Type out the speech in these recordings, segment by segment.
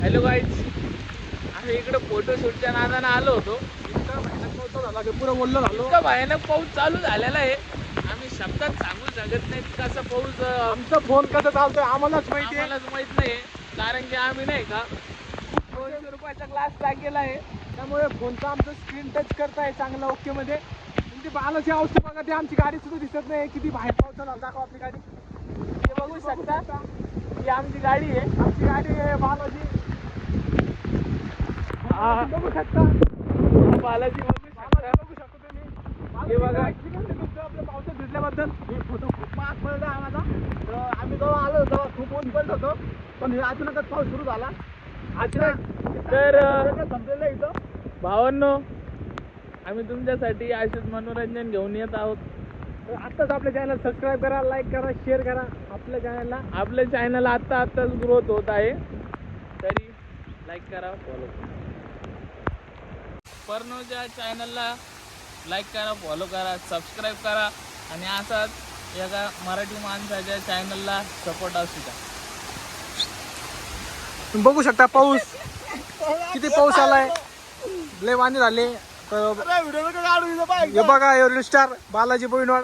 Hello guys, आम्ही इकडे फोटोशूटच्या नादानं आलो होतो. इतका भयानक पाऊस झाला की पुरं ओल्लं झालो. इतका भयानक पाऊस चालू झालेला आहे, आम्ही शब्दात सांगू शकत नाही कसा पाऊस. आमचा फोन कसं चालतोय आम्हालाच माहिती आहे. आम्हालाच माहित नाही, कारण की आम्ही नाही का 200 रुपयाचा ग्लास टाकेला आहे. त्यामुळे फोनचा आमचं स्क्रीन टच करताय चांगलं ओके मध्ये. पण ती बालाची अवस्था बघा, ती आमची गाडी सुद्धा दिसत नाही. किती बाहेर पाऊस झाला, दाखव आपली गाडी. हे बघू शकता, ही आमची गाडी आहे. आमची गाडी आहे बालाजी. बघू शकता बालाजी बघू शकता. बघू शकता तुम्ही. हे बघा. आपल्या पावसात भिजल्याबद्दल हे फोटो खूप महाग पडला आम्हाला. तर आम्ही जेव्हा आलो तेव्हा खूप ऊन पडत होतो, पण हे अचानकच पाऊस सुरू झाला. तर संपलेलं आहे इथं. भावांनो, आम्ही तुमच्यासाठी असेच मनोरंजन घेऊन येत आहोत. तर आत्ताच आपल्या चॅनल सबस्क्राईब करा, लाईक करा, शेअर करा आपल्या चॅनलला. आपल्या चॅनल आत्ताच ग्रोथ होत आहे, तरी लाईक करा, फॉलो करा. पर्णोच्या चॅनलला लाईक करा, फॉलो करा, सबस्क्राईब करा आणि असाच एका मराठी माणसाच्या चॅनलला सपोर्ट असू द्या. तुम्ही बघू शकता पाऊस किती पाऊस आलाय, लय वाणी झाले. तर हे बघा एवढे स्टार बालाजी बोईनवाड.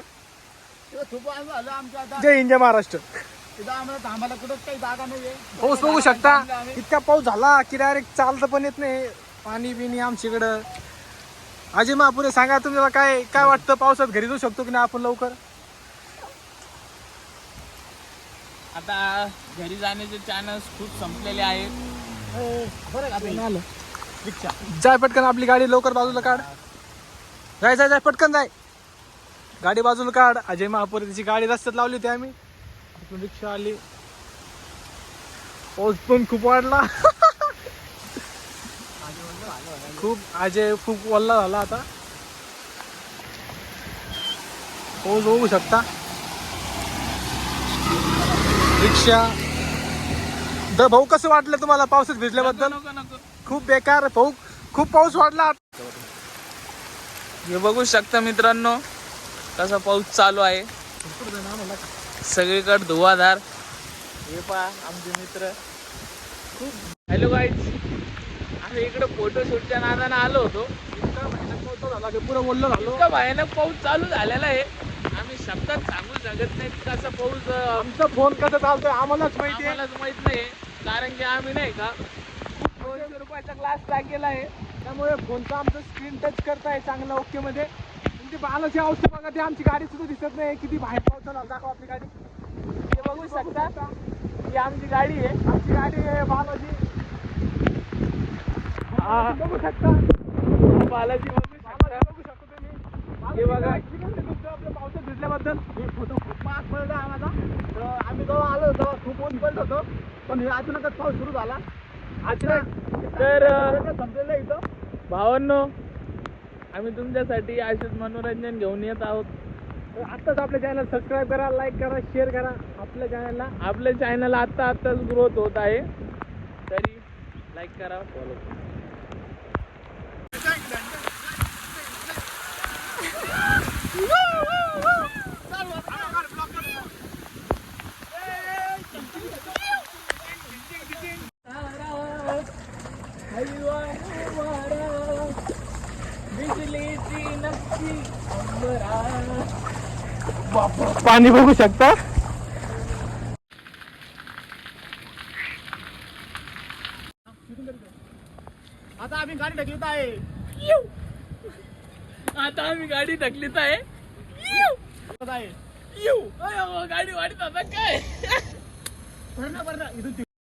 जय हिंद, जय महाराष्ट्र. आम्हाला कुठं काही जागा नाहीये. पाऊस बघू शकता, इतका पाऊस झाला की डायरेक्ट चालतं पण येत नाही. पाणी बिणी आमच्याकडं. अजय महापुरे सांगा, तुम्हाला काय काय वाटतं, पावसात घरी जाऊ शकतो की नाही आपण लवकर? आता घरी जाण्याचे चॅनल्स खूप संपलेले आहेत. जाय पटकन, आपली गाडी लवकर बाजूला काढ. जाय जाय जाय पटकन जाय, गाडी बाजूला काढ. अजय महापुरे त्याची गाडी रस्त्यात लावली होती आम्ही, रिक्षा आली. पाऊस पण खूप वाढला. खूप अजय खूप ओल्ला झाला. आता पाऊस बघू शकता. रिक्षा द भाऊ, कसं वाटलं तुम्हाला पावसात भिजल्याबद्दल? नको नको. खूप बेकार भाऊ, खूप पाऊस वाढला. हे बघू शकता मित्रांनो, कसा पाऊस चालू आहे. सगळीकडे धुवाधार. हे पहा आमचे मित्र. हॅलो गाईज, आम्ही इकडे फोटोशूटच्या नादानं आलो होतो. इतका भयानक पाऊस झाला की पुरं ओल्लं झालो. इतका भयानक पाऊस चालू झालेला आहे, आम्ही शब्दात सांगू शकत नाही कसा पाऊस. आमचा फोन कसं चालतोय आम्हालाच माहिती आहे. आम्हालाच माहित नाही, कारण की आम्ही नाही का 200 रुपयाचा ग्लास टाकेला आहे. त्यामुळे फोनचा आमचं स्क्रीन टच करताय चांगलं ओके मध्ये. पण ती बालाची अवस्था बघा, ती आमची गाडी सुद्धा दिसत नाही. किती बाहेर पाऊस झाला, दाखव आपली गाडी. हे बघू शकता, ही आमची गाडी आहे. आमची गाडी आहे बालाजी. बघू शकता बालाजी बघू शकता. बघू शकता तुम्ही. हे बघा. आपल्या पावसात भिजल्याबद्दल हे फोटो खूप महाग पडला आम्हाला. तर आम्ही जेव्हा आलो तेव्हा खूप ऊन पडत होतो, पण हे अचानकच पाऊस सुरू झाला. तर संपलेलं आहे इथं. भावांनो, आम्ही तुमच्यासाठी असेच मनोरंजन घेऊन येत आहोत. तर आत्ताच आपल्या चॅनल सबस्क्राईब करा, लाईक करा, शेअर करा आपल्या चॅनलला. आपल्या चॅनल आत्ताच ग्रोथ होत आहे, तरी लाईक करा, फॉलो करा. पाणी बघू शकता. आता आम्ही गाडी ढकलत आहे. आता आम्ही गाडी ढकलीत आहे. गाडी वाढत आता काय भरणा इथून